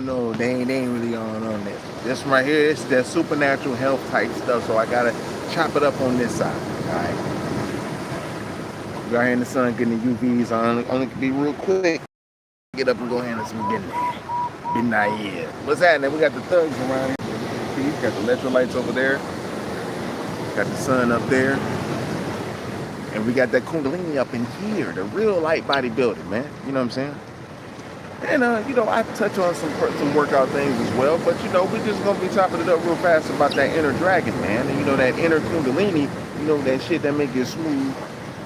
don't know. They ain't really on this. This one right here, it's that supernatural health type stuff. So I gotta chop it up on this side. All right. Go here in the sun, getting the UVs on. Only can be real quick. Get up and go handle some midnight. Yeah. What's happening? We got the thugs around here. Got the electrolytes over there. Got the sun up there. And we got that Kundalini up in here, the real light bodybuilding, man. You know what I'm saying? And, you know, I touch on some workout things as well, but, you know, we're just going to be chopping it up real fast about that inner dragon, man. And, you know, that inner Kundalini, you know, that shit that make you smooth,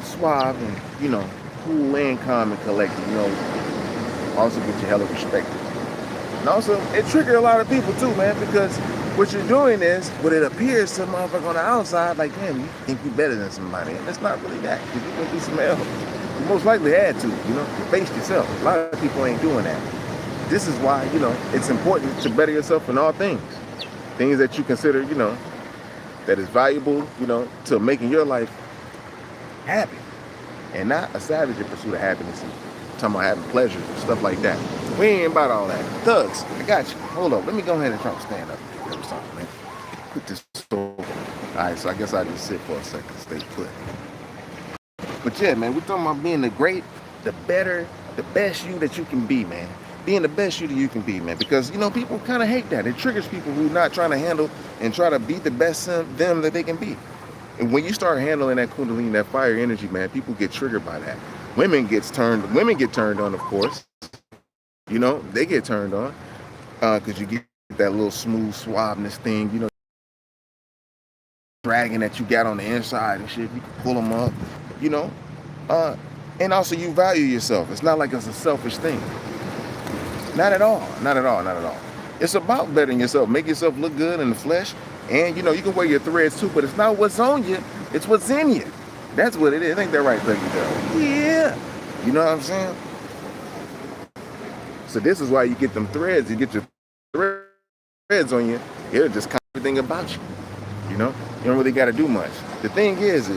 suave, and, you know, cool and calm and collected, you know, also get you hella respected. And also, it triggers a lot of people, too, man, because what you're doing is, what it appears to a motherfucker on the outside, like, damn, you think you're better than somebody. And it's not really that, because you're going to do some else. You most likely had to, you know, you faced yourself. A lot of people ain't doing that. This is why, you know, it's important to better yourself in all things. Things that you consider, you know, that is valuable, you know, to making your life happy. And not a savage in pursuit of happiness. And talking about having pleasures and stuff like that. We ain't about all that. Thugs, I got you. Hold up, let me go ahead and try to stand up. Man. Put this over. Alright, so I guess I'll just sit for a second, stay put. But yeah, man, we're talking about being the great, the better, the best you that you can be, man. Being the best you that you can be, man. Because, you know, people kind of hate that. It triggers people who are not trying to handle and try to be the best them that they can be. And when you start handling that Kundalini, that fire energy, man, people get triggered by that. Women get turned on, of course. You know, they get turned on. Because you get that little smooth suaveness thing, you know, dragon that you got on the inside and shit. You can pull them up, you know. And also you value yourself. It's not like it's a selfish thing. Not at all. Not at all. Not at all. It's about bettering yourself. Make yourself look good in the flesh. And, you know, you can wear your threads too, but it's not what's on you. It's what's in you. That's what it is. Ain't that right, Dougie Doe? Yeah. You know what I'm saying? So this is why you get them threads. You get your threads on you. It'll just cover everything about you. You know? You don't really got to do much. The thing is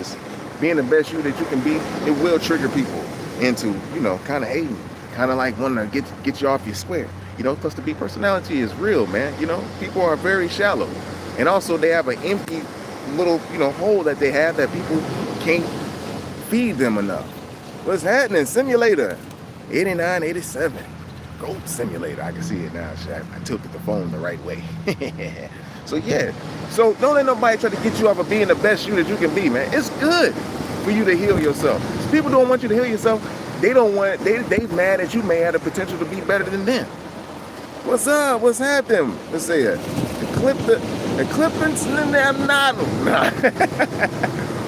being the best you that you can be, it will trigger people into, you know, kind of hating. Kind of like wanting to get you off your square. You know, plus the B personality is real, man. You know, people are very shallow. And also they have an empty little, you know, hole that they have that people can't feed them enough. What's happening? Simulator 89, 87. Goat simulator. I can see it now. I tilted the phone the right way. So yeah. So don't let nobody try to get you off of being the best you that you can be, man. It's good for you to heal yourself. People don't want you to heal yourself. They don't want, they mad that you may have the potential to be better than them. What's up? What's happening? Let's say it. The clippings and them not.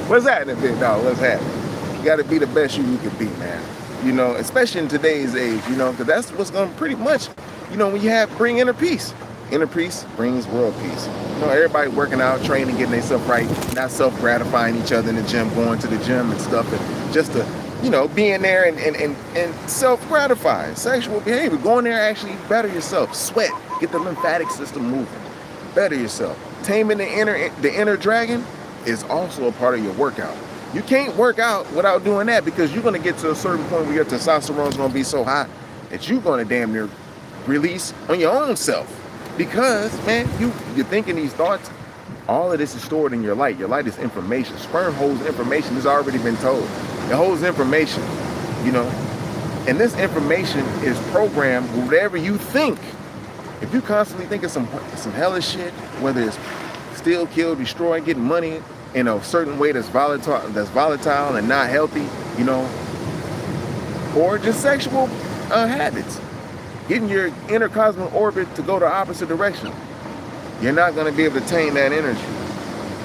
What's happening, big dog? What's happening? You got to be the best you can be, man. You know, especially in today's age, you know, because that's what's going to pretty much, you know, when you bring inner peace. Inner peace brings world peace. You know, everybody working out, training, getting themselves right, not self-gratifying each other in the gym, going to the gym and stuff, and just to, you know, being there and self-gratifying, sexual behavior, going there actually better yourself, sweat, get the lymphatic system moving, better yourself. Taming the inner dragon is also a part of your workout. You can't work out without doing that because you're going to get to a certain point where your testosterone is going to be so high that you're going to damn near release on your own self. Because, man, you're thinking these thoughts, all of this is stored in your light. Your light is information. Sperm holds information. It's already been told. It holds information, you know. And this information is programmed whatever you think. If you constantly think of some hellish shit, whether it's steal, kill, destroy, get money in a certain way that's volatile and not healthy, you know, or just sexual habits, getting your inner cosmic orbit to go the opposite direction, you're not going to be able to tame that energy.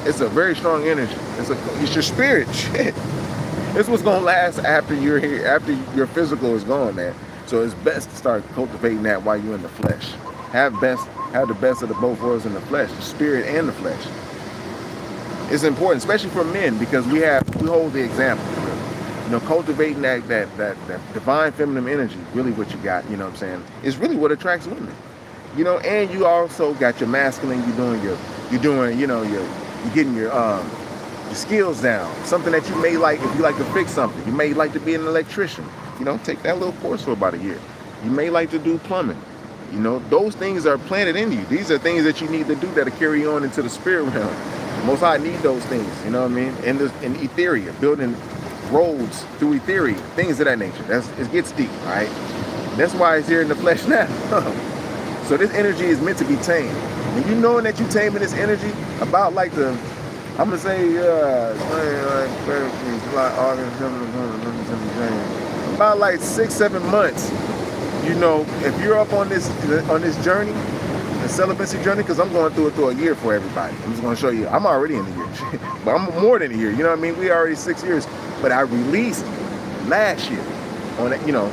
It's a very strong energy. It's your spirit shit. It's what's going to last after you're here, after your physical is gone, man. So it's best to start cultivating that while you're in the flesh. Have the best of the both worlds in the flesh, the spirit and the flesh. It's important, especially for men, because we hold the example. You know, cultivating that divine feminine energy, really what you got, you know what I'm saying, is really what attracts women. You know, and you also got your masculine, you're getting your skills down. Something that you may like, if you like to fix something. You may like to be an electrician. You know, take that little course for about a year. You may like to do plumbing. You know, those things are planted in you. These are things that you need to do that'll carry on into the spirit realm. Most High need those things, you know what I mean? In Etheria, building roads through Etheria, things of that nature. It gets deep, all right? That's why it's here in the flesh now. So this energy is meant to be tamed. And you knowing that you're taming this energy, about like I'm gonna say, about like 6-7 months. You know, if you're up on this journey, the celibacy journey, because I'm going through a year for everybody. I'm just gonna show you. I'm already in the year, but I'm more than a year. You know what I mean? We already 6 years, but I released last year on it. You know,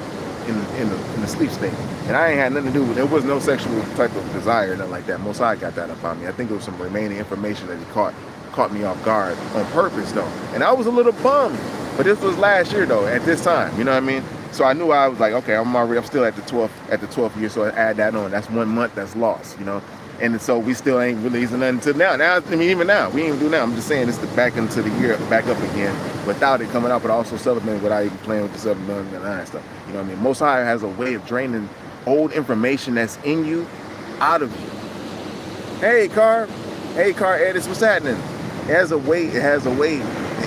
in the sleep state, and I ain't had nothing to do with. There was no sexual type of desire, or nothing like that. Most High got that up on me. I think it was some remaining information that he caught me off guard on purpose though, and I was a little bummed. But this was last year though, at this time. You know what I mean? So I knew I was like, okay, I'm still at the 12th year, so I add that on. That's 1 month that's lost, you know. And so we still ain't releasing nothing until now. Now, I mean, even now, we ain't do now. I'm just saying it's the back into the year, back up again, without it coming out, but also supplementing without even playing with the supplement and that stuff. You know what I mean? Most High has a way of draining old information that's in you out of you. Hey, Car Edis, what's happening? It has a way, the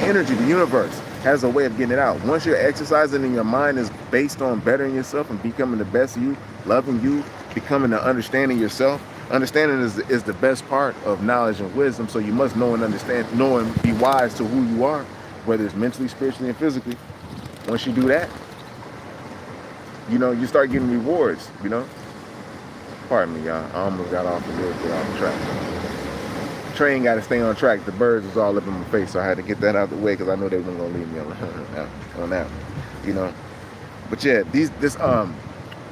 energy, the universe has a way of getting it out. Once you're exercising and your mind is based on bettering yourself and becoming the best you, loving you, becoming and understanding yourself. Understanding is the best part of knowledge and wisdom. So you must know and understand, know and be wise to who you are, whether it's mentally, spiritually, and physically. Once you do that, you know, you start getting rewards, you know. Pardon me, y'all. I almost got off a little bit off track. Train got to stay on track. The birds was all up in my face, so I had to get that out of the way because I know they weren't gonna leave me on that, you know. But yeah,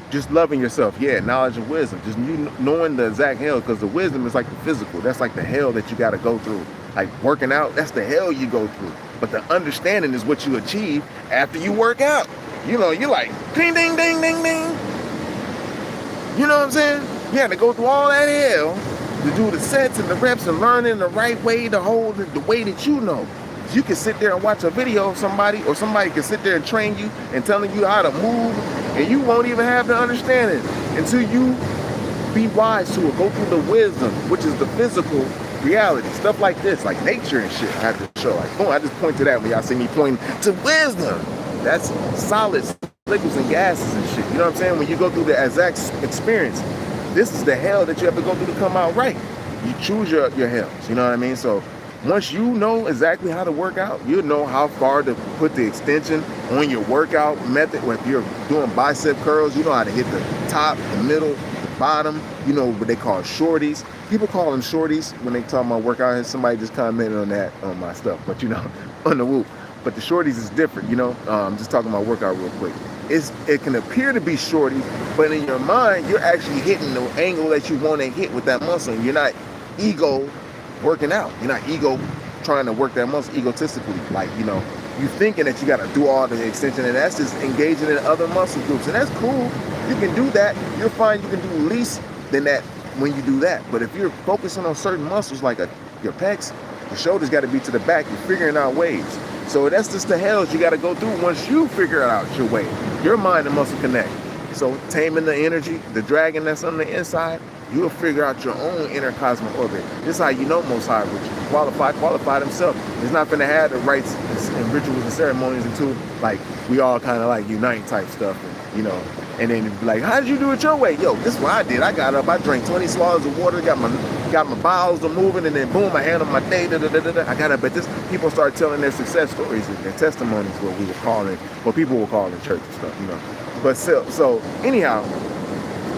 just loving yourself, yeah, knowledge and wisdom, just you knowing the exact hell, because the wisdom is like the physical. That's like the hell that you got to go through. Like working out, that's the hell you go through. But the understanding is what you achieve after you work out. You know, you're like ding, ding, ding, ding, ding. You know what I'm saying? You had to go through all that hell to do the sets and the reps and learning the right way to hold it the way that you know. You can sit there and watch a video of somebody, or somebody can sit there and train you and telling you how to move, and you won't even have the understanding until you be wise to it. Go through the wisdom, which is the physical reality. Stuff like this, like nature and shit, I have to show. Like, boom, I just point to that when y'all see me pointing to wisdom. That's solids, liquids, and gases and shit. You know what I'm saying? When you go through the exact experience, this is the hell that you have to go through to come out right. You choose your hells, you know what I mean? So once you know exactly how to work out, you'll know how far to put the extension on your workout method. If you're doing bicep curls, you know how to hit the top, the middle, the bottom. You know what they call shorties. People call them shorties when they talk about workout. Somebody just commented on that on my stuff, but you know, on the whoop. But the shorties is different, you know. Just talking about workout real quick. It can appear to be shorty, but in your mind, you're actually hitting the angle that you want to hit with that muscle. You're not ego working out. You're not ego trying to work that muscle egotistically. Like, you know, you thinking that you got to do all the extension, and that's just engaging in other muscle groups. And that's cool. You can do that. You'll find you can do least than that when you do that. But if you're focusing on certain muscles like your pecs, your shoulders got to be to the back. You're figuring out ways. So that's just the hells you got to go through once you figure out your way. Your mind and muscle connect. So taming the energy, the dragon that's on the inside, you'll figure out your own inner cosmic orbit. This is how you know Most High, which qualified himself. He's not going to have the rites and rituals and ceremonies until, like, we all kind of like unite type stuff, and, you know. And then be like, how did you do it your way? Yo, this is what I did. I got up, I drank 20 swallows of water, got my bowels moving, and then boom, I handled my day. I got up at this. People start telling their success stories and their testimonies, what we were calling, what people were calling church and stuff, you know. But so anyhow,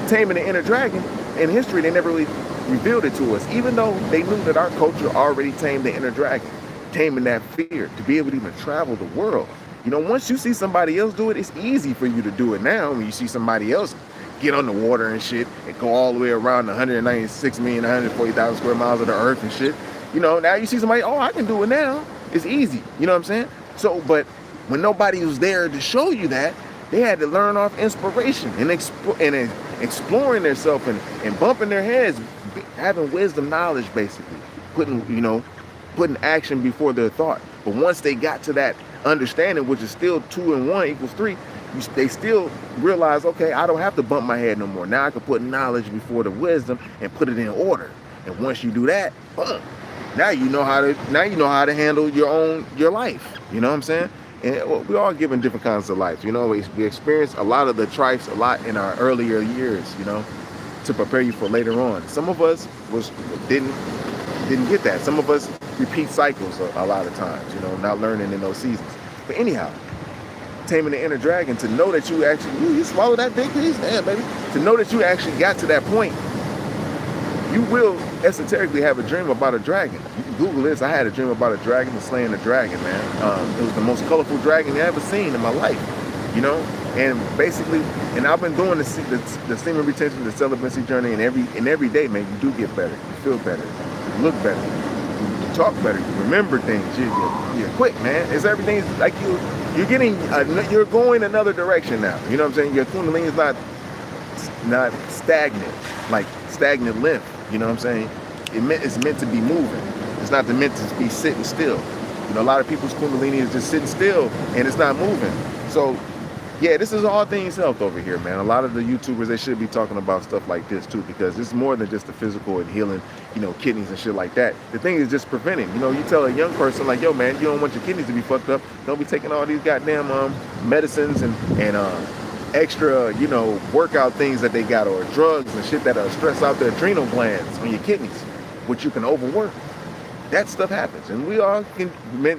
taming the inner dragon, in history, they never really revealed it to us, even though they knew that our culture already tamed the inner dragon, taming that fear, to be able to even travel the world. You know, once you see somebody else do it, it's easy for you to do it now. When you see somebody else get on the water and shit and go all the way around 196,140,000 square miles of the earth and shit, you know, now you see somebody, oh, I can do it now. It's easy. You know what I'm saying? So, but when nobody was there to show you that, they had to learn off inspiration and exploring themselves and bumping their heads, having wisdom, knowledge, basically, putting action before their thought. But once they got to that understanding, which is still 2 and 1 equals 3, they still realize, okay, I don't have to bump my head no more. Now I can put knowledge before the wisdom and put it in order. And once you do that, now you know how to handle your life. You know what I'm saying? And we're all given different kinds of life. You know, we experience a lot of the trifes a lot in our earlier years, you know, to prepare you for later on. Some of us didn't get that. Some of us repeat cycles a lot of times, you know, not learning in those seasons. But anyhow, taming the inner dragon, to know that you actually, you swallow that big piece, damn baby. To know that you actually got to that point, you will esoterically have a dream about a dragon. You can Google this. I had a dream about a dragon and slaying a dragon, man. It was the most colorful dragon I ever seen in my life, you know. And basically, and I've been doing the semen retention, the celibacy journey, and every day, man, you do get better. You feel better. You look better. You talk better. You remember things. You're quick, man. It's everything's like you're going another direction now. You know what I'm saying? Your kundalini is not stagnant, like stagnant lymph. You know what I'm saying? It's meant to be moving. It's not meant to be sitting still. You know, a lot of people's kundalini is just sitting still and it's not moving. So, yeah, this is all things health over here, man. A lot of the YouTubers, they should be talking about stuff like this too, because it's more than just the physical and healing, you know, kidneys and shit like that. The thing is just preventing. You know, you tell a young person like, yo, man, you don't want your kidneys to be fucked up. Don't be taking all these goddamn medicines and extra, you know, workout things that they got, or drugs and shit that stress out the adrenal glands on your kidneys, which you can overwork. That stuff happens, and we all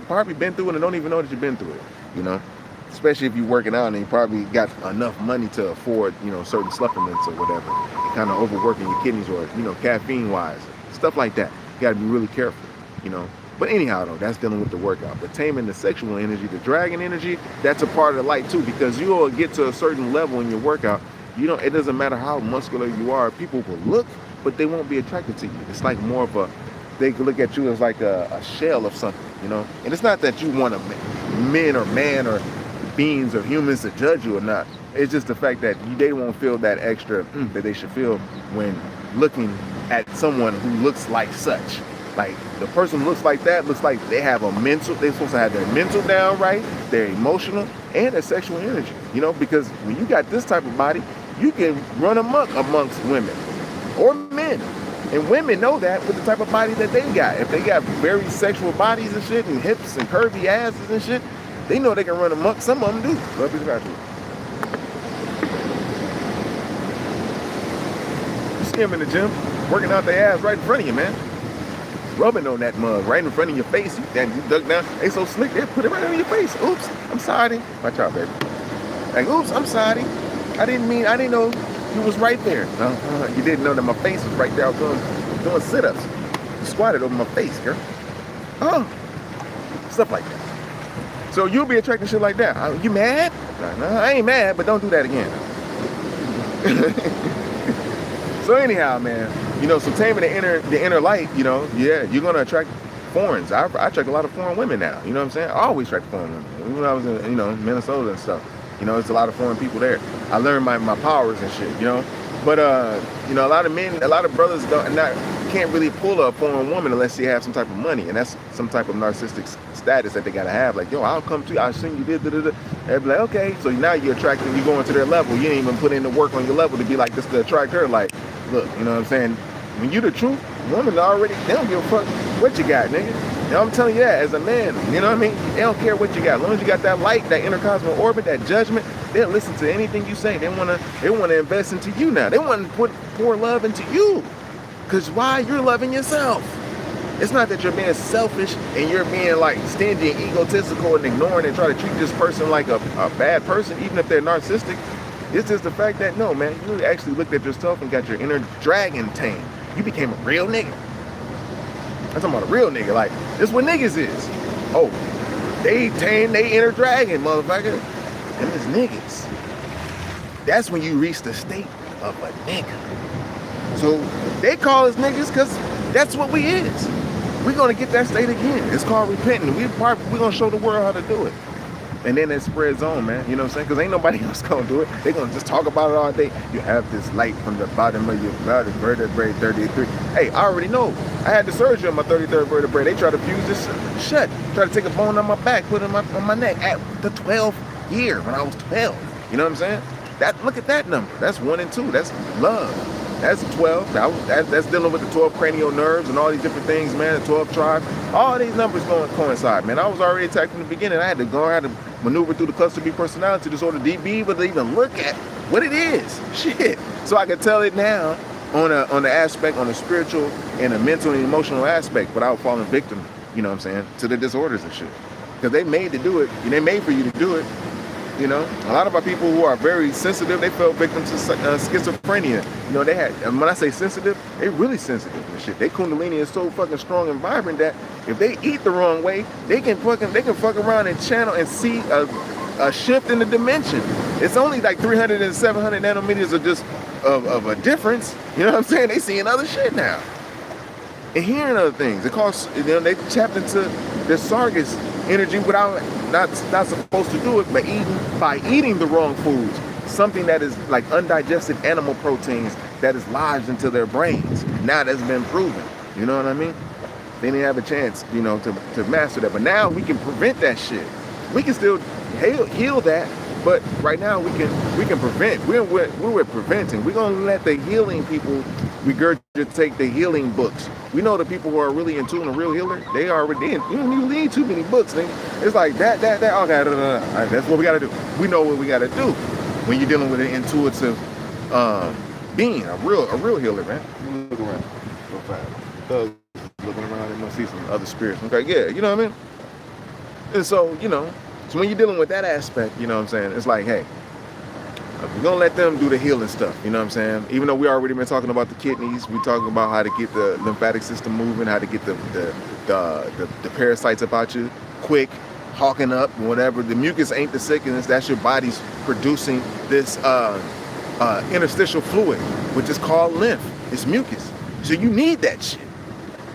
probably been through it and don't even know that you've been through it, you know, especially if you're working out and you probably got enough money to afford, you know, certain supplements or whatever, and kind of overworking your kidneys, or, you know, caffeine wise, stuff like that. You got to be really careful, you know. But anyhow, though, that's dealing with the workout. But taming the sexual energy, the dragon energy, that's a part of the light too, because you will get to a certain level in your workout. You know, it doesn't matter how muscular you are. People will look, but they won't be attracted to you. It's like more of they could look at you as like a shell of something, you know. And it's not that you want men or man or beings or humans to judge you or not. It's just the fact that they won't feel that extra that they should feel when looking at someone who looks like such. Like, the person who looks like that looks like they have they're supposed to have their mental down right, their emotional, and their sexual energy, you know, because when you got this type of body, you can run amok amongst women or men. And women know that with the type of body that they got. If they got very sexual bodies and shit, and hips and curvy asses and shit, they know they can run amok. Some of them do. Love is natural. You see them in the gym, working out their ass right in front of you, man. Rubbing on that mug right in front of your face. You duck down. They so slick, they put it right on your face. Oops, I'm sorry. Watch out, baby. Like, oops, I'm sorry. I didn't know you was right there. You didn't know that my face was right there. I was doing sit-ups. You squatted over my face, girl. Stuff like that. So you'll be attracting shit like that. You mad? No, I ain't mad, but don't do that again. So anyhow, man, you know, so taming the inner light, you know, yeah, you're gonna attract foreigners. I attract a lot of foreign women now. You know what I'm saying? I always attract foreign women. Even when I was in, you know, Minnesota and stuff. You know, there's a lot of foreign people there. I learned my powers and shit, you know. But you know, a lot of brothers can't really pull a foreign woman unless they have some type of money, and that's some type of narcissistic status that they gotta have. Like, yo, I'll come to you, I'll sing you this, da. They'll be like, okay. So now you're attracting, you going to their level. You didn't even put in the work on your level to be like this to attract her. Like, look, you know what I'm saying? When you the truth, women already, they don't give a fuck what you got, nigga. You know, I'm telling you that as a man, you know what I mean? They don't care what you got. As long as you got that light, that intercosmic orbit, that judgment, they'll listen to anything you say. They wanna invest into you now. They want to pour love into you. Cause why? You're loving yourself. It's not that you're being selfish and you're being like stingy and egotistical and ignoring and trying to treat this person like a bad person, even if they're narcissistic. It's just the fact that, no, man, you actually looked at yourself and got your inner dragon tamed. You became a real nigga. I'm talking about a real nigga. Like, this what niggas is. Oh, they tame they inner dragon, motherfucker. Them is niggas. That's when you reach the state of a nigga. So they call us niggas because that's what we is. We're gonna get that state again. It's called repenting. We're gonna show the world how to do it. And then it spreads on, man. You know what I'm saying? Because ain't nobody else gonna do it. They're gonna just talk about it all day. You have this light from the bottom of your body, vertebrae 33. Hey, I already know. I had the surgery on my 33rd vertebrae. They tried to fuse this shut. Try to take a bone on my back, put it on my neck at the 12th year when I was 12. You know what I'm saying? Look at that number. That's 1 and 2. That's love. That's 12. That's dealing with the 12 cranial nerves and all these different things, man. The 12 tribes. All these numbers going to coincide, man. I was already attacked from the beginning. I had to maneuver through the cluster B personality disorder to be able to even look at what it is. Shit. So I can tell it now on the aspect, on the spiritual and the mental and emotional aspect without falling victim, you know what I'm saying, to the disorders and shit. Because they made to do it, and they made for you to do it. You know, a lot of our people who are very sensitive, they fell victim to schizophrenia. You know, they had, and when I say sensitive, they really sensitive and shit. Their kundalini is so fucking strong and vibrant that if they eat the wrong way, they can fuck around and channel and see a shift in the dimension. It's only like 300 and 700 nanometers of a difference. You know what I'm saying? They seeing other shit now and hearing other things. It costs, you know, they tapped into the Sargas energy without not supposed to do it, but by eating the wrong foods, something that is like undigested animal proteins that is lodged into their brains. Now that's been proven. You know what I mean? They didn't have a chance, you know, to master that. But now we can prevent that shit. We can still heal that, but right now we can prevent. We're preventing. We're gonna let the healing people regurgitate the healing books. We know the people who are really in tune, a real healer, they already in. You don't even need too many books, nigga. It's like that, okay, that's what we gotta do. We know what we gotta do when you're dealing with an intuitive being, a real healer, man. Look around real fast. Looking around, they must see some other spirits. Okay, yeah, you know what I mean? And so, you know, so when you're dealing with that aspect, you know what I'm saying, it's like, hey, we're gonna let them do the healing stuff, you know what I'm saying? Even though we already been talking about the kidneys, we talking about how to get the lymphatic system moving, how to get the parasites up out you quick, hawking up, whatever. The mucus ain't the sickness, that's your body's producing this interstitial fluid, which is called lymph. It's mucus. So you need that shit.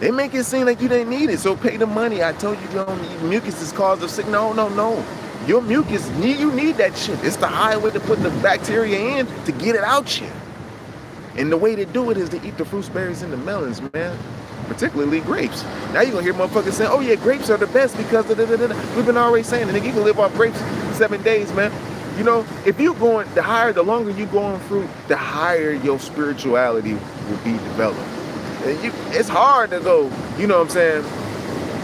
They make it seem like you didn't need it, so pay the money. I told you, mucus is cause of sickness. No. Your mucus, you need that shit. It's the highway to put the bacteria in to get it out here. And the way to do it is to eat the fruits, berries, and the melons, man. Particularly grapes. Now you're going to hear motherfuckers saying, oh yeah, grapes are the best because we've been already saying it. Nigga, you can live off grapes 7 days, man. You know, if you're going, the longer you go on fruit, the higher your spirituality will be developed. It's hard to go, you know what I'm saying?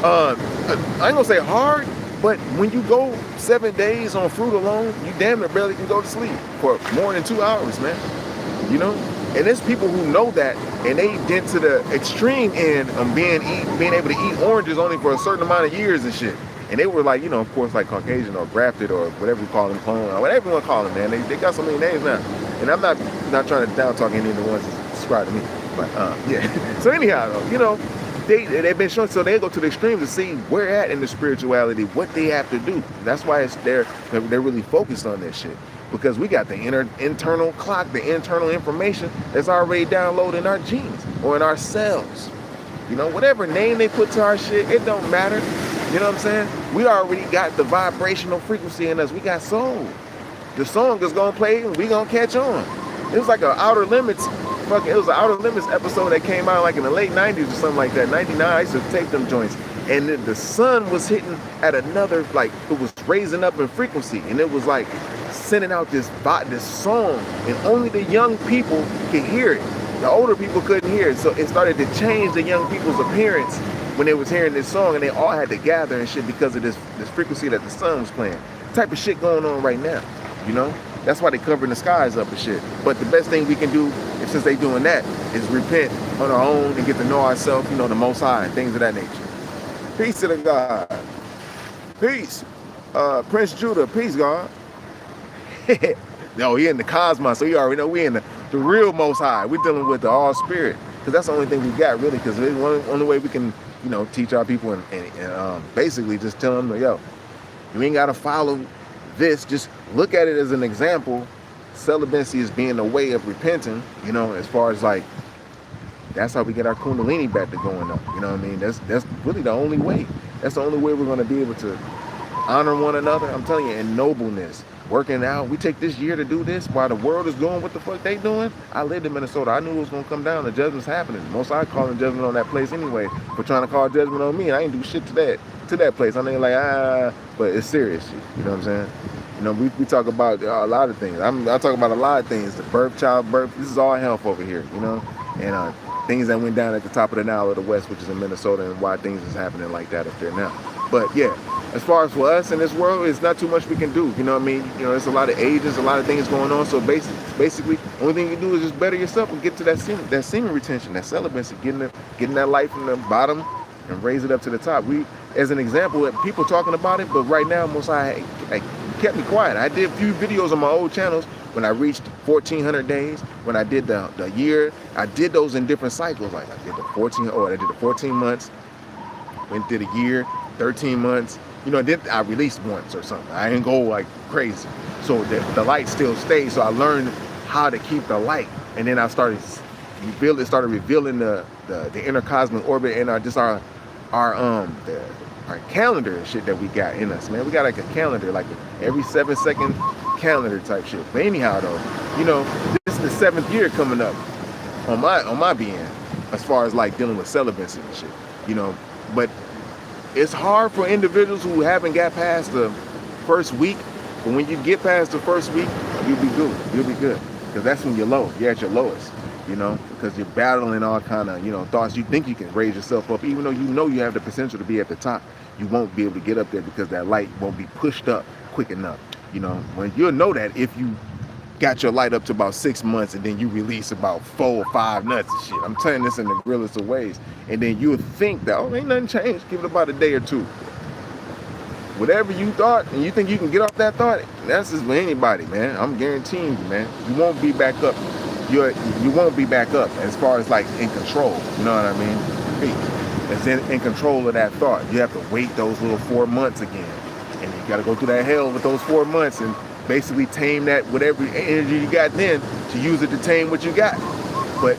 I ain't gonna say hard, but when you go 7 days on fruit alone, you damn near barely can go to sleep for more than 2 hours, man. You know? And there's people who know that, and they get to the extreme end of being able to eat oranges only for a certain amount of years and shit. And they were like, you know, of course, like Caucasian or grafted or whatever you call them, clone or whatever you want to call them, man. They got so many names now. And I'm not trying to down talk any of the ones that subscribe to me. But yeah. So anyhow, though, you know, they've been shown, so they go to the extremes to see where at in the spirituality, what they have to do. That's why they're really focused on this shit. Because we got the internal clock, the internal information that's already downloaded in our genes or in our cells. You know, whatever name they put to our shit, it don't matter. You know what I'm saying? We already got the vibrational frequency in us. We got soul. The song is gonna play and we gonna catch on. It was like an Outer Limits, it was an Outer Limits episode that came out like in the late 90s or something like that. 99, I used to tape them joints. And then the sun was hitting at another, like, it was raising up in frequency. And it was like sending out this song. And only the young people could hear it. The older people couldn't hear it. So it started to change the young people's appearance when they was hearing this song. And they all had to gather and shit because of this frequency that the sun was playing. Type of shit going on right now, you know? That's why they covering the skies up and shit. But the best thing we can do, since they doing that, is repent on our own and get to know ourselves, you know, the Most High and things of that nature. Peace to the God. Peace. Prince Judah, peace, God. No, he in the cosmos, so you already know we in the real Most High. We're dealing with the All Spirit. Because that's the only thing we got, really, because it's the only way we can, you know, teach our people and basically just tell them, yo, you ain't got to follow this. Just look at it as an example. Celibacy is being a way of repenting, you know, as far as like, that's how we get our kundalini back to going up. You know what I mean? That's really the only way. That's the only way we're going to be able to honor one another. I'm telling you, in nobleness, working out. We take this year to do this while the world is doing what the fuck they doing. I lived in Minnesota. I knew it was going to come down. The judgment's happening. Most I calling judgment on that place anyway for trying to call judgment on me. I ain't do shit to that place. I mean, like, but it's serious shit. You know what I'm saying? You know, we talk about a lot of things. I talk about a lot of things. The birth, childbirth. This is all health over here, you know, and things that went down at the top of the Nile of the West, which is in Minnesota, and why things is happening like that up there now. But yeah, as far as for us in this world, it's not too much we can do. You know what I mean? You know, there's a lot of agents, a lot of things going on. So basically, the only thing you can do is just better yourself and get to that semen retention, that celibacy, getting that light from the bottom and raise it up to the top. We, as an example, people talking about it, but right now, most I kept me quiet. I did a few videos on my old channels when I reached 1,400 days. When I did the year, I did those in different cycles. Like I did the 14 months, went did a year, 13 months. You know, then I released once or something. I didn't go like crazy. So the light still stayed. So I learned how to keep the light, and then I started revealing the inner cosmic orbit and our calendar and shit that we got in us, man. We got like a calendar, like every 7-second calendar type shit. But anyhow, though, you know, this is the 7th year coming up on my being, as far as like dealing with celibacy and shit, you know. But it's hard for individuals who haven't got past the first week. But when you get past the first week, you'll be good. You'll be good, because that's when you're low. You're at your lowest. You know, because you're battling all kind of, you know, thoughts. You think you can raise yourself up, even though you know you have the potential to be at the top. You won't be able to get up there because that light won't be pushed up quick enough. You know, when you'll know that if you got your light up to about 6 months and then you release about 4 or 5 nuts and shit. I'm telling this in the realest of ways. And then you'll think that, oh, ain't nothing changed. Give it about a day or two. Whatever you thought and you think you can get off that thought, that's just for anybody, man. I'm guaranteeing you, man. You won't be back up. You won't be back up as far as like in control. You know what I mean? It's in control of that thought. You have to wait those little 4 months again. And you got to go through that hell with those 4 months and basically tame that, whatever energy you got then, to use it to tame what you got. But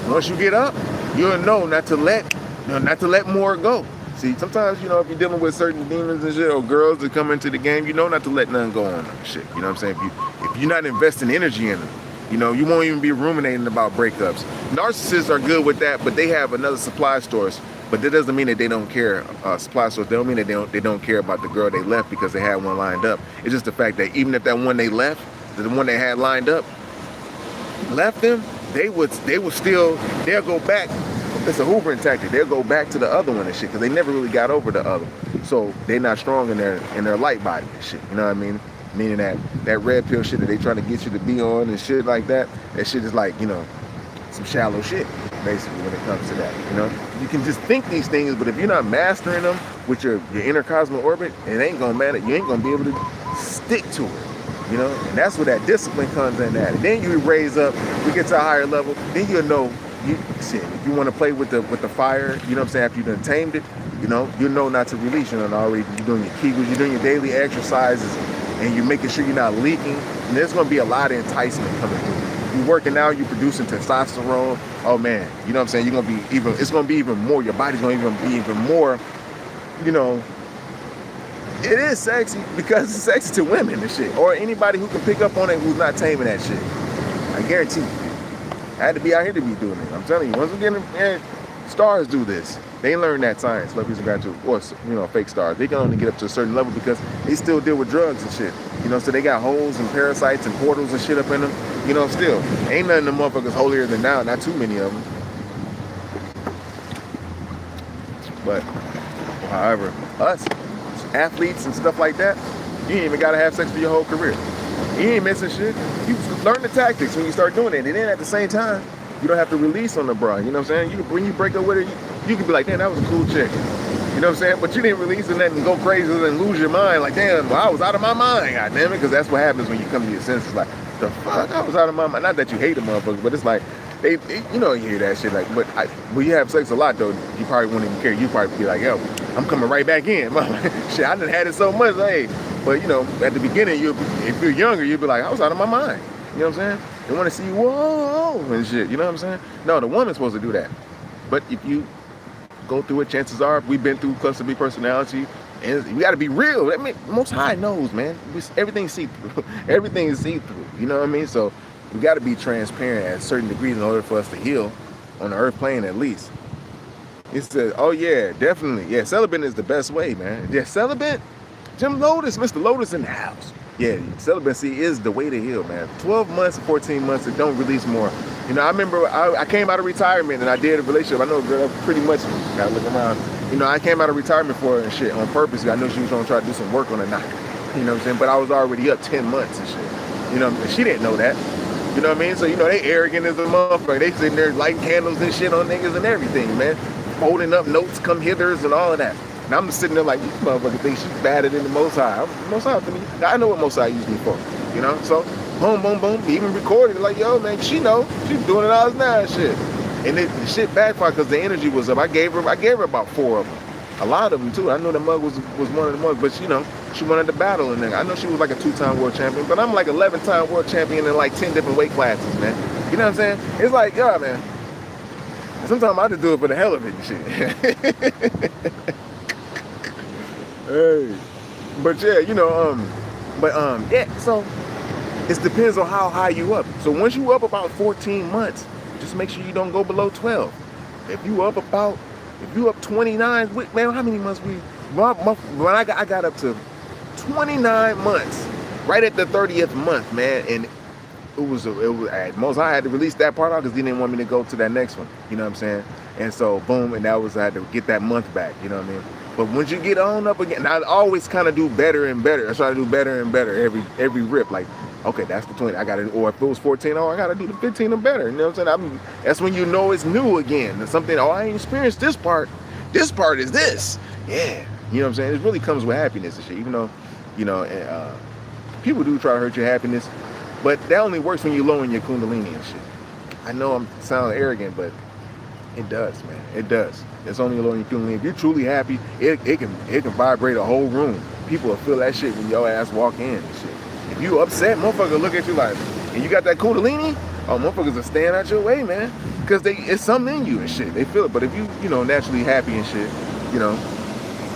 once you get up, you'll know not to let more go. See, sometimes, you know, if you're dealing with certain demons and shit, or girls that come into the game, you know not to let nothing go on and shit. You know what I'm saying? If you're not investing energy in them, you know, you won't even be ruminating about breakups. Narcissists are good with that, but they have another supply stores. But that doesn't mean that they don't care. Supply stores, they don't mean that they don't care about the girl they left because they had one lined up. It's just the fact that even if that one they left, the one they had lined up, left them, they'll go back. It's a hoovering tactic. They'll go back to the other one and shit because they never really got over the other one. So they're not strong in their light body and shit. You know what I mean? Meaning that red pill shit that they trying to get you to be on and shit like that. That shit is like, you know, some shallow shit, basically, when it comes to that. You know, you can just think these things, but if you're not mastering them with your inner cosmic orbit, it ain't gonna matter. You ain't gonna be able to stick to it. You know, and that's where that discipline comes in at. And then you raise up, we get to a higher level, then you'll know. If you want to play with the fire, you know what I'm saying, after you've done tamed it, you know not to release. You're doing your Kegels, you're doing your daily exercises, and you're making sure you're not leaking. And there's going to be a lot of enticement coming through. You're working out, you're producing testosterone. Oh man, you know what I'm saying? It's going to be even more. Your body's going to be even more, you know. It is sexy because it's sexy to women and shit, or anybody who can pick up on it who's not taming that shit. I guarantee you. I had to be out here to be doing it. I'm telling you, once we get in, man, stars do this. They learn that science. Love, peace, and gratitude. Or, you know, fake stars. They can only get up to a certain level because they still deal with drugs and shit. You know, so they got holes and parasites and portals and shit up in them. You know, still. Ain't none of them motherfuckers holier than thou. Not too many of them. But, however, us, athletes and stuff like that, you ain't even got to have sex for your whole career. You ain't missing shit. You learn the tactics when you start doing it. And then at the same time, you don't have to release on the bra. You know what I'm saying? When you break up with her, you can be like, damn, that was a cool chick. You know what I'm saying? But you didn't release and then go crazy and lose your mind. Like, damn, well, I was out of my mind. God damn it. Because that's what happens when you come to your senses. Like, the fuck? I was out of my mind. Not that you hate the motherfuckers, but it's like, they you know, you hear that shit. Like, but when you have sex a lot, though, you probably won't even care. You probably be like, yo, I'm coming right back in. Shit, I done had it so much. Hey. But, you know, at the beginning, if you're younger, you'll be like, I was out of my mind. You know what I'm saying? They want to see you, whoa, and shit. You know what I'm saying? No, the woman's supposed to do that. But if you go through it, chances are, we've been through Cluster B personality, and we got to be real. I mean, Most High knows, man. Everything's see-through. Everything is see-through. You know what I mean? So we got to be transparent at certain degrees in order for us to heal on the earth plane at least. It says, oh, yeah, definitely. Yeah, celibate is the best way, man. Yeah, celibate? Jim Lotus, Mr. Lotus in the house. Yeah, celibacy is the way to heal, man. 12 months, 14 months, it don't release more. You know, I remember I came out of retirement and I did a relationship. I know a girl pretty much, gotta look around. You know, I came out of retirement for her and shit on purpose. I know she was gonna try to do some work on a knock. You know what I'm saying? But I was already up 10 months and shit. You know, she didn't know that. You know what I mean? So, you know, they arrogant as a motherfucker. They sitting there lighting candles and shit on niggas and everything, man. Holding up notes, come hithers and all of that. And I'm just sitting there like, this motherfucker thinks she's badder than the Most High. Most High for me. I know what Most High used me for. You know? So, boom, boom, boom. Even recorded like, yo, man, she know. She's doing it all now and shit. And the shit backfired because the energy was up. I gave her about 4 of them. A lot of them too. I know the mug was one of the mugs, but you know, she wanted to battle, and then I know she was like a 2-time world champion, but I'm like 11-time world champion in like 10 different weight classes, man. You know what I'm saying? It's like, yeah, man. Sometimes I just do it for the hell of it and shit. Hey, but yeah, you know, yeah. So it depends on how high you up. So once you up about 14 months, just make sure you don't go below 12. If you up 29, man, how many months when I got up to 29 months, right at the 30th month, man, and it was at most I had to release that part out because he didn't want me to go to that next one, you know what I'm saying? And so boom, and that was, I had to get that month back, you know what I mean? But once you get on up again, I always kind of do better and better. I try to do better and better every rip. Like, okay, that's the 20. I got it. Or if it was 14, I got to do the 15 and better. You know what I'm saying? That's when you know it's new again. It's something. Oh, I ain't experienced this part. This part is this. Yeah. You know what I'm saying? It really comes with happiness and shit. Even though, you know, people do try to hurt your happiness, but that only works when you're lowering your kundalini and shit. I know I'm sounding arrogant, but it does, man. It does. It's only lowering your kundalini. If you're truly happy, it can vibrate a whole room. People will feel that shit when your ass walk in and shit. If you upset, motherfucker look at you like, and you got that kundalini, oh, motherfuckers are staying out your way, man. Because it's something in you and shit. They feel it. But if you know, naturally happy and shit, you know,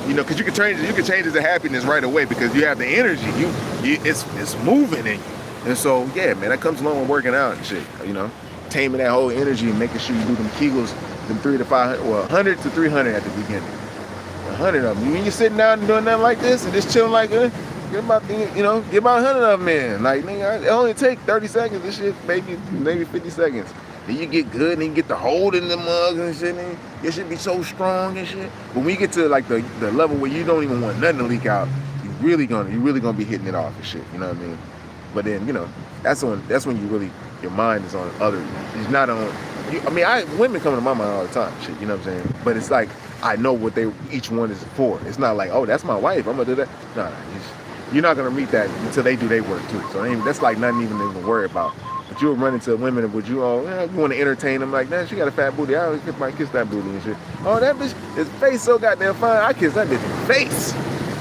because you can change it to happiness right away because you have the energy. It's moving in you. And so, yeah, man, that comes along with working out and shit, you know. Taming that whole energy and making sure you do them Kegels, them 300 to 500, well, 100 to 300 at the beginning. 100 of them. When you're sitting down and doing nothing like this and just chilling like this, get about 100 of them in. Like, nigga, it only take 30 seconds. This shit, maybe 50 seconds. Then you get good and you get the hold in the mugs and shit. And your shit be so strong and shit. But when you get to like the level where you don't even want nothing to leak out, you're really gonna be hitting it off and shit. You know what I mean? But then, you know, that's when you really, your mind is on other. It's not on. Women come to my mind all the time. Shit, you know what I'm saying? But it's like I know what each one is for. It's not like, oh, that's my wife, I'm gonna do that. No, you're not gonna meet that until they do their work too. So that's like nothing even to worry about. But you'll run into women with you want to entertain them like, man, she got a fat booty. I always kiss that booty and shit. Oh, that bitch, his face so goddamn fine. I kiss that bitch in the face.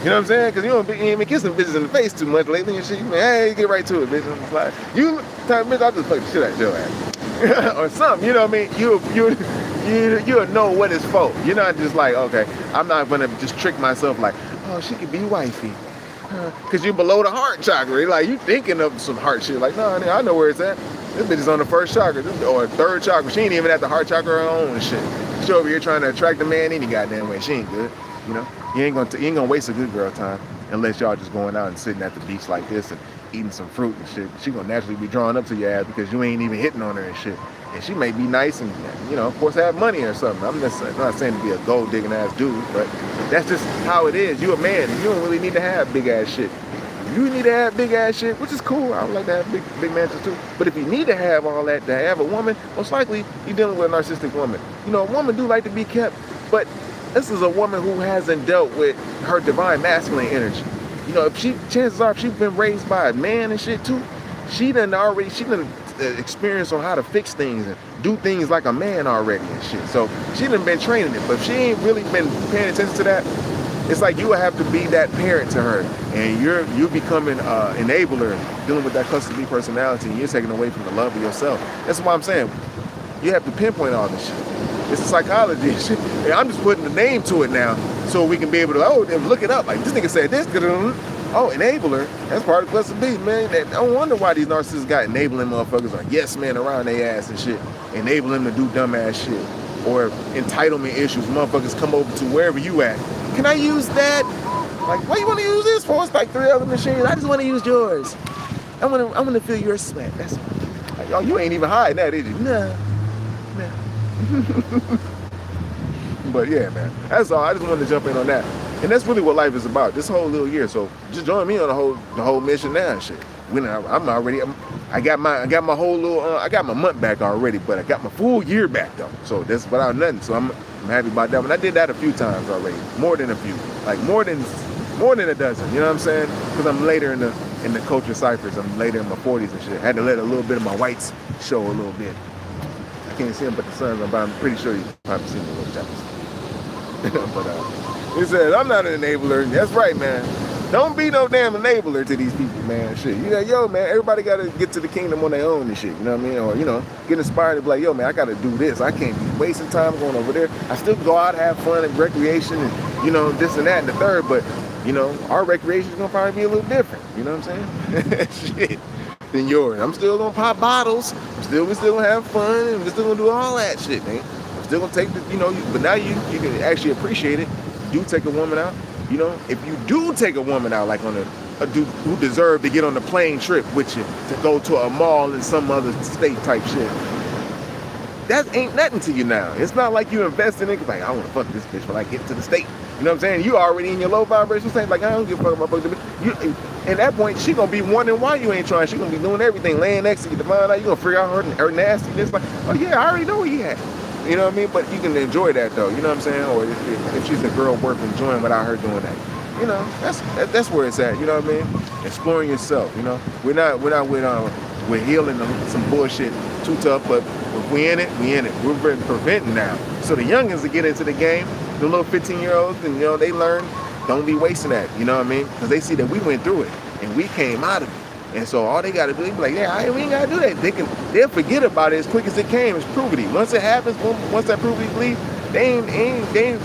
You know what I'm saying? Because you ain't been kissing bitches in the face too much lately and shit. Man, hey, get right to it, bitch. On the slide. You time, bitch, I'll just fuck the shit out of your ass. Or something, you know what I mean? You'll know what it's for. You're not just like, okay, I'm not gonna just trick myself like, oh, she could be wifey. Because you're below the heart chakra. Like, you thinking of some heart shit. Like, no, I know where it's at. This bitch is on the first chakra or third chakra. She ain't even at the heart chakra her own and shit. She over here trying to attract a man any goddamn way. She ain't good, you know? You ain't gonna waste a good girl time unless y'all just going out and sitting at the beach like this and eating some fruit and shit. She gonna naturally be drawn up to your ass because you ain't even hitting on her and shit. And she may be nice and, you know, of course have money or something. I'm not saying to be a gold digging ass dude, but that's just how it is. You a man. You don't really need to have big ass shit. You need to have big ass shit, which is cool. I would like to have big mansions too. But if you need to have all that to have a woman, most likely you're dealing with a narcissistic woman. You know, a woman do like to be kept, but this is a woman who hasn't dealt with her divine masculine energy. You know, chances are if she's been raised by a man and shit too, she done experience on how to fix things and do things like a man already and shit. So she done been training it, but if she ain't really been paying attention to that, it's like you would have to be that parent to her, and you're becoming enabler, dealing with that cluster B personality, and you're taking away from the love of yourself. That's why I'm saying you have to pinpoint all this shit. It's a psychology and shit. And I'm just putting the name to it now, so we can be able to look it up. Like this nigga said this. Oh, enabler. That's part of cluster B, man. I don't wonder why these narcissists got enabling motherfuckers or yes men around their ass and shit, enabling them to do dumb ass shit. or entitlement issues. Motherfuckers come over to wherever you at. Can I use that? Like, what you want to use this for? It's like 3 other machines. I just want to use yours. I want to feel your sweat. That's like, oh, you ain't even hiding that, is you? No. But yeah, man, that's all. I just wanted to jump in on that, and that's really what life is about. This whole little year. So just join me on the whole mission now and shit. I got my whole little, I got my month back already, but I got my full year back though. So that's without nothing. So I'm happy about that one. I did that a few times already, more than a few, like more than a dozen. You know what I'm saying? Because I'm later in the culture ciphers. I'm later in my 40s and shit. I had to let a little bit of my whites show a little bit. I can't see them, but the sun's on. But I'm pretty sure you probably seen the little chaps. But he said, I'm not an enabler. That's right, man. Don't be no damn enabler to these people, man. Shit. You know, yo, man, everybody got to get to the kingdom on their own and shit. You know what I mean? Or, you know, get inspired to be like, yo, man, I got to do this. I can't be wasting time going over there. I still go out, have fun and recreation and, you know, this and that and the third. But, you know, our recreation is going to probably be a little different. You know what I'm saying? Shit. Than yours. I'm still going to pop bottles. We still going to have fun. And we're still going to do all that shit, man. I'm still going to take the, you know, but now you can actually appreciate it. You do take a woman out. You know, if you do take a woman out, like on a dude who deserved to get on the plane trip with you to go to a mall in some other state type shit, that ain't nothing to you now. It's not like you invest in it, like, I want to fuck this bitch when I get to the state. You know what I'm saying? You already in your low vibration state, like, I don't give a fuck about fucking bitch. At that point, she gonna be wondering why you ain't trying. She gonna be doing everything, laying next to you to find out. You gonna figure out her nastiness. Like, oh yeah, I already know what he had. You know what I mean? But you can enjoy that though. You know what I'm saying? Or if she's a girl worth enjoying without her doing that. You know, that's where it's at. You know what I mean? Exploring yourself. You know, we're not with healing some bullshit too tough, but if we in it, we in it. We're preventing now. So the youngins that get into the game, the little 15-year-olds, and you know they learn. Don't be wasting that. You know what I mean? Because they see that we went through it and we came out of it. And so all they got to do is be like, yeah, we ain't got to do that. They'll forget about it as quick as it came. It's puberty. Once it happens, once that puberty leaves, they ain't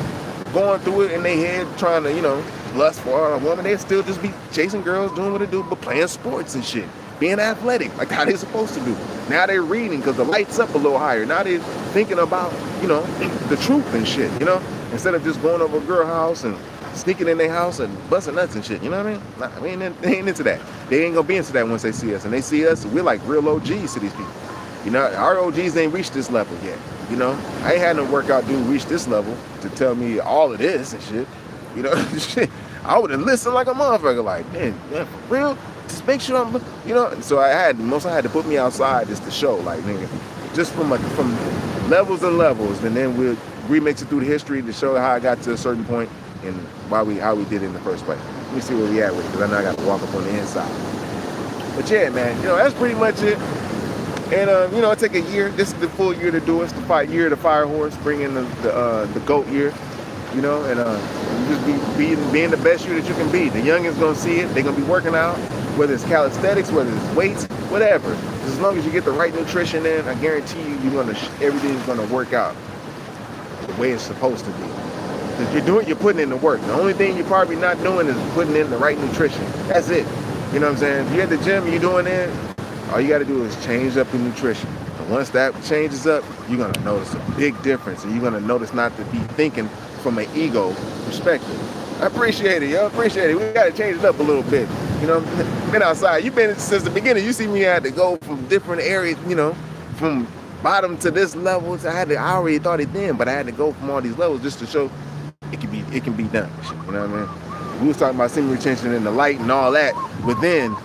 going through it in their head trying to, you know, lust for a woman. They'll still just be chasing girls, doing what they do, but playing sports and shit. Being athletic, like how they're supposed to do. Now they're reading because the light's up a little higher. Now they're thinking about, you know, the truth and shit, you know? Instead of just going over a girl house and sneaking in their house and busting nuts and shit, you know what I mean? Nah, we ain't into that. They ain't gonna be into that once they see us. And they see us, we're like real OGs to these people. You know, our OGs ain't reached this level yet. You know, I ain't had no workout dude reach this level to tell me all of this and shit. You know, shit. I would have listened like a motherfucker, like, man, for real? Just make sure I'm, you know. So I had to put me outside just to show, like, nigga, just from levels and levels, and then we'll remix it through the history to show how I got to a certain point and how we did it in the first place. Let me see where we at with it, because I know I got to walk up on the inside. But yeah, man, you know, that's pretty much it. And you know, it take a year. This is the full year to do it. It's the year of the fire horse, bring in the goat year. You know, and just being the best you that you can be. The youngins gonna see it. They're gonna be working out, whether it's calisthenics, whether it's weights, whatever. As long as you get the right nutrition in, I guarantee you, everything's gonna work out the way it's supposed to be. If you're putting in the work. The only thing you're probably not doing is putting in the right nutrition. That's it. You know what I'm saying? If you're at the gym and you're doing it, all you got to do is change up your nutrition. And once that changes up, you're gonna notice a big difference, and you're gonna notice not to be thinking from an ego perspective. I appreciate it, yo. Appreciate it. We gotta change it up a little bit. You know, been outside. You've been since the beginning. You see me had to go from different areas. You know, from bottom to this level. So I already thought it then, but I had to go from all these levels just to show it can be done. You know what I mean? We was talking about semen retention and the light and all that, but then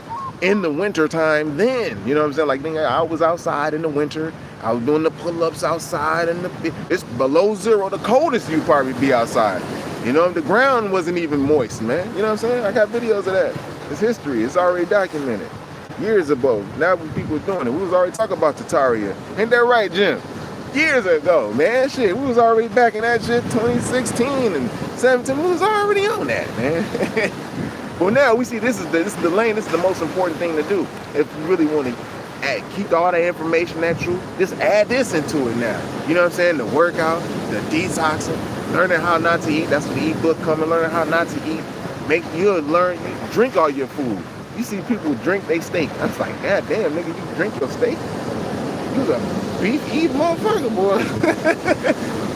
in the winter time, then you know what I'm saying? Like, nigga, I was outside in the winter. I was doing the pull-ups outside, and it's below zero, the coldest you'd probably be outside. You know, the ground wasn't even moist, man. You know what I'm saying? I got videos of that. It's history. It's already documented. Years ago. Now people are doing it. We was already talking about Tataria. Ain't that right, Jim? Years ago, man. Shit, we was already back in that shit 2016 and 17. We was already on that, man. Well, now we see this is the lane. This is the most important thing to do if you really want to keep all that information that true. Just add this into it now. You know what I'm saying? The workout, the detoxing, learning how not to eat. That's what the ebook coming. Learning how not to eat. You drink all your food. You see people drink their steak. I was like, God damn, nigga, you drink your steak? You's a beef eating motherfucker, boy.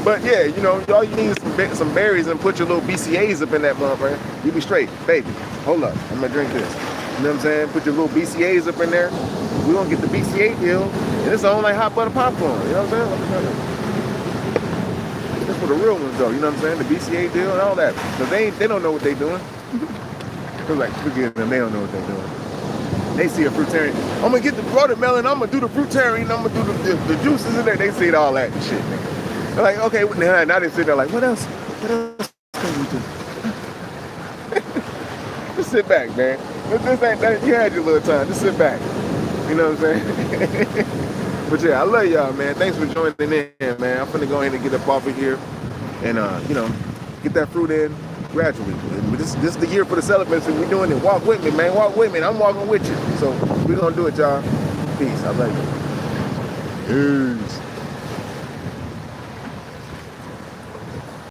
But yeah, you know, all you need is some berries and put your little BCAs up in that motherfucker. You be straight, baby. Hold up, I'm gonna drink this. You know what I'm saying? Put your little BCAs up in there. We gonna get the BCA deal, and it's on like hot butter popcorn. You know what I'm saying? That's for the real ones though. You know what I'm saying? The BCA deal and all that. Cause they don't know what they doing. Cause like forget them, they don't know what they're doing. They see a fruitarian. I'm gonna get the watermelon. I'm gonna do the fruitarian. I'm gonna do the juices in there. They see all that shit, man. They're like, okay, now they sit there like, what else? What else can we do? Just sit back, man. You had your little time. Just sit back. You know what I'm saying? But yeah, I love y'all, man. Thanks for joining in, man. I'm finna go ahead and get up off of here and, you know, get that fruit in gradually. This is the year for the celibacy, and we're doing it. Walk with me, man. Walk with me. I'm walking with you. So we're gonna do it, y'all. Peace. I love you. Peace.